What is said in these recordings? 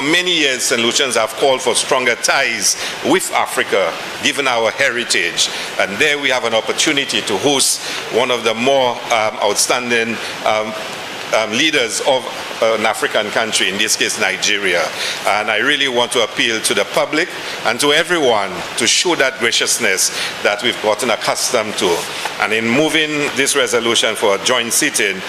Many years, St. Lucians have called for stronger ties with Africa, given our heritage. And there we have an opportunity to host one of the more outstanding leaders of an African country, in this case Nigeria. And I really want to appeal to the public and to everyone to show that graciousness that we've gotten accustomed to. And in moving this resolution for a joint sitting,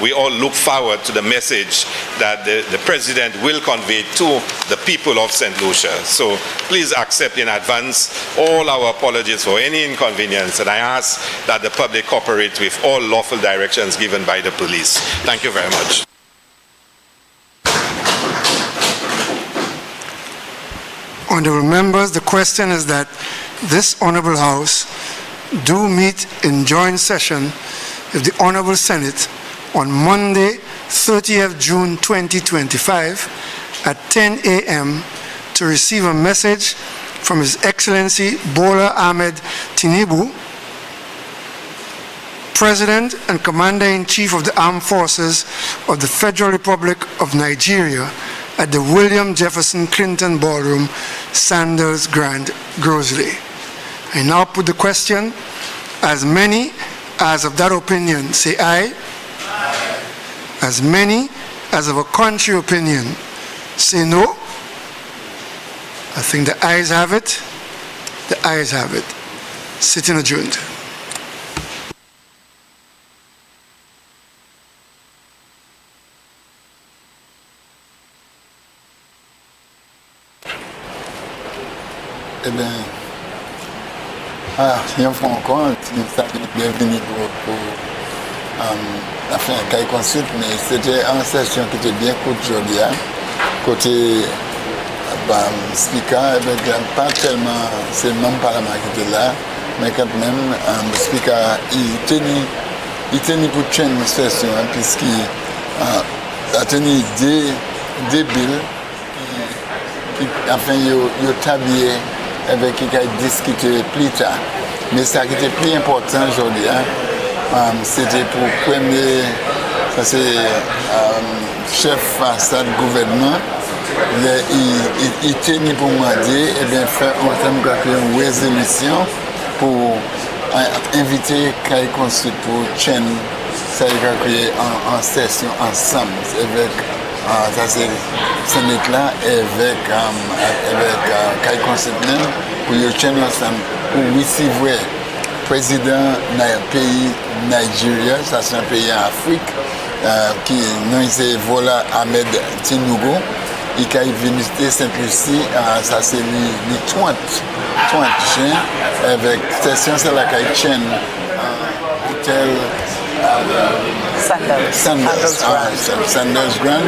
we all look forward to the message that the President will convey to the people of St. Lucia. So please accept in advance all our apologies for any inconvenience, and I ask that the public cooperate with all lawful directions given by the police. Thank you very much. Honorable members, the question is that this Honorable House do meet in joint session with the Honorable Senate on Monday, 30th June 2025 at 10 a.m. to receive a message from His Excellency Bola Ahmed Tinubu, President and Commander-in-Chief of the Armed Forces of the Federal Republic of Nigeria, at the William Jefferson Clinton Ballroom, Sandals Grand, Grosley. I now put the question. As many as of that opinion say aye. Aye. As many as of a contrary opinion say no. I think the ayes have it. The ayes have it. Sitting adjourned. Eh bien, une fois encore, bienvenue pour la fin de consulte, mais c'était une session qui était bien courte aujourd'hui. Côté speaker, pas tellement, c'est le même parlement qui était là, mais quand même, le speaker, il tenait pour tenir une session, puisqu'il a tenu des billes qui, enfin, il a tablié avec qui a discuté plus tard. Mais ça qui était plus important aujourd'hui, c'était pour premier, ça c'est chef façade gouvernement, il tenait pour moi dire, et bien faire une résolution pour inviter Kai Consul pour chaîne, ça a créé en session ensemble avec ça c'est Sénat là avec Kai Consul pour y chaîne ensemble pour recevoir président du pays Nigeria, ça c'est un pays en Afrique qui c'est Bola Ahmed Tinubu. Il a visité Sainte-Lucie, ça c'est le 30 juin, avec session c'est la chaîne hôtel Sandals Grand,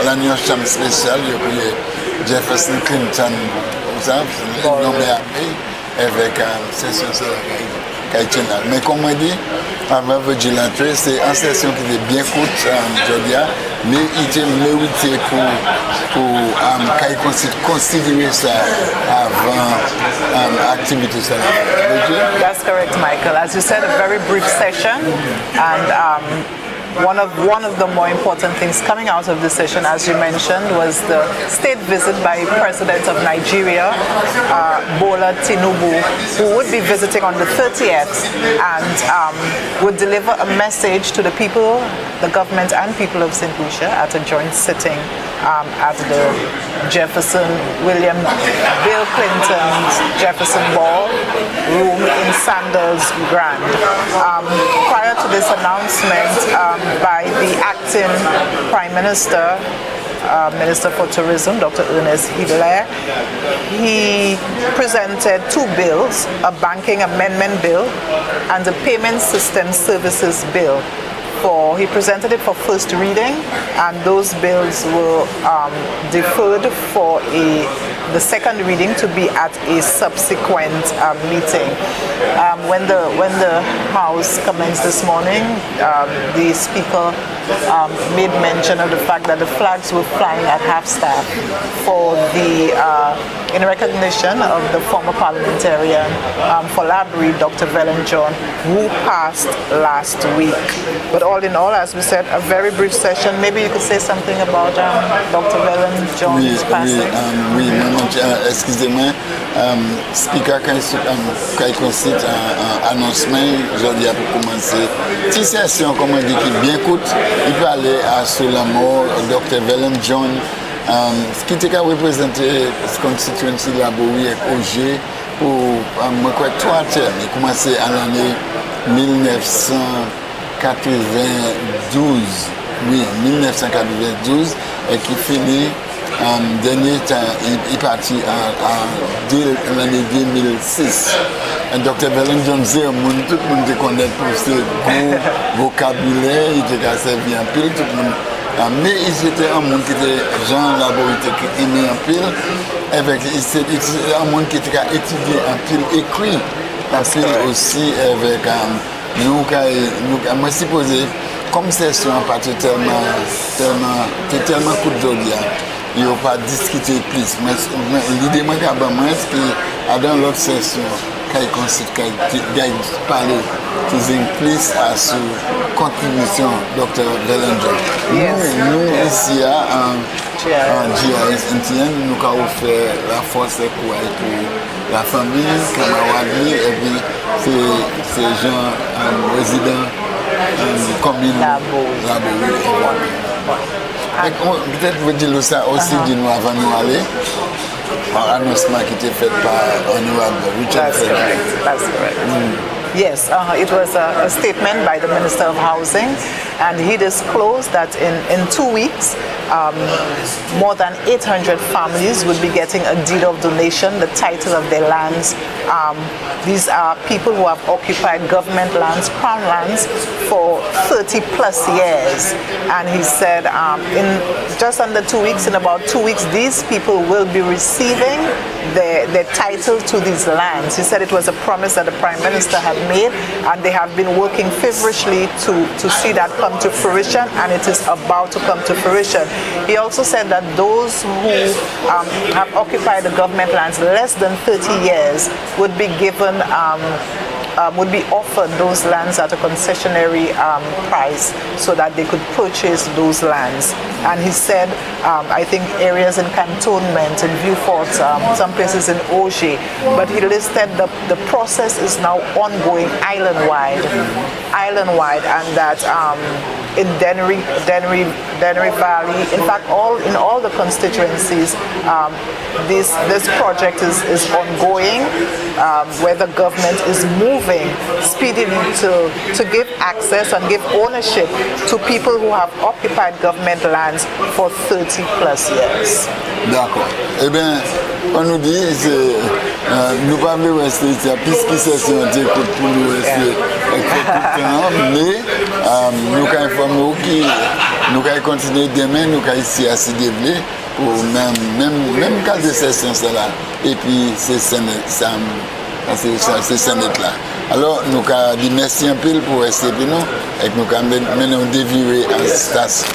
la nuit chambre spéciale, il y a Jefferson Clinton, nommé avec session c'est la chaîne. Mais comme on dit, avant de l'entrée, c'est une session qui est bien courte aujourd'hui, mais il était mérité pour considérer ça avant l'activité. That's correct, Michael. As you said, a very brief session, and one of the more important things coming out of this session, as you mentioned, was the state visit by President of Nigeria, Bola Tinubu, who would be visiting on the 30th and would deliver a message to the people, the government and people of St. Lucia at a joint sitting at the Bill Clinton's Jefferson Ballroom in Sandals Grand. Prior to this announcement, by the acting Prime Minister, Minister for Tourism, Dr. Ernest Hilaire, he presented two bills, a banking amendment bill and a payment system services bill. He presented it for first reading, and those bills were deferred for a the second reading to be at a subsequent meeting. When the House commenced this morning, the Speaker made mention of the fact that the flags were flying at half-staff in recognition of the former parliamentarian for Labrie, Dr. Velen John, who passed last week. But all in all, as we said, a very brief session. Maybe you could say something about Dr. Velen John's passing. Oui, excusez-moi. Speaker, quand il concite un annoncement, je dis pour commencer. Si session, comme on dit, qui bien coûte, il peut aller à sur la mort, Dr. Velen John, ce qui était représenté ce constituency de la Bowie avec OG pour 3 termes. Il a commencé à l'année 1992, oui, 1992, et qui finit dernier temps, il partit en l'année 2006. Et Dr. Velen John, tout le monde connaît pour ce gros vocabulaire, il était servi en pile, tout le monde. Mais il était un monde qui était Jean Laborité qui aimait en pile, c'était un monde qui était étudié en pile, écrit en pile aussi avec moi supposé, comme c'est sur un parti tellement coup de jolie, il n'y a pas discuté plus. Mais l'idée moi c'est que dans l'autre session, quand il parlait plus à sa contribution, Dr. Velen John. Nous ici en GIS NTN, nous avons offert la force pour la famille, camaraderie, et puis ces gens résidents commune la Bowie. Peut-être vous dire ça aussi de nous avant de nous aller. Un annoncement qui était fait par Honorable Richard. That's correct. Yes, it was a statement by the Minister of Housing, and he disclosed that in 2 weeks, more than 800 families would be getting a deed of donation, the title of their lands. These are people who have occupied government lands, crown lands, for 30 plus years. And he said in just under 2 weeks, in about 2 weeks, these people will be receiving their title to these lands. He said it was a promise that the Prime Minister had made, and they have been working feverishly to see that come to fruition, and it is about to come to fruition. He also said that those who have occupied the government lands less than 30 years would be given would be offered those lands at a concessionary price so that they could purchase those lands. And he said, I think areas in Cantonment, in Vieux-Fort, some places in Auger, but he listed the process is now ongoing island-wide, and that in Dennery Valley, in fact, in all the constituencies, this project is ongoing, where the government is moving speedily to give access and give ownership to people who have occupied government lands for 30 plus years. D'accord. Eh bien, on nous dit, nous ne pouvons pas rester ici, puisque c'est un écoute pour nous rester mais nous avons informé que nous allons continuer demain, nous allons ici à se développer pour même cas de session là. Et puis c'est ça là. Alors nous allons dire merci un peu pour rester avec nous et nous allons maintenant dévier en station.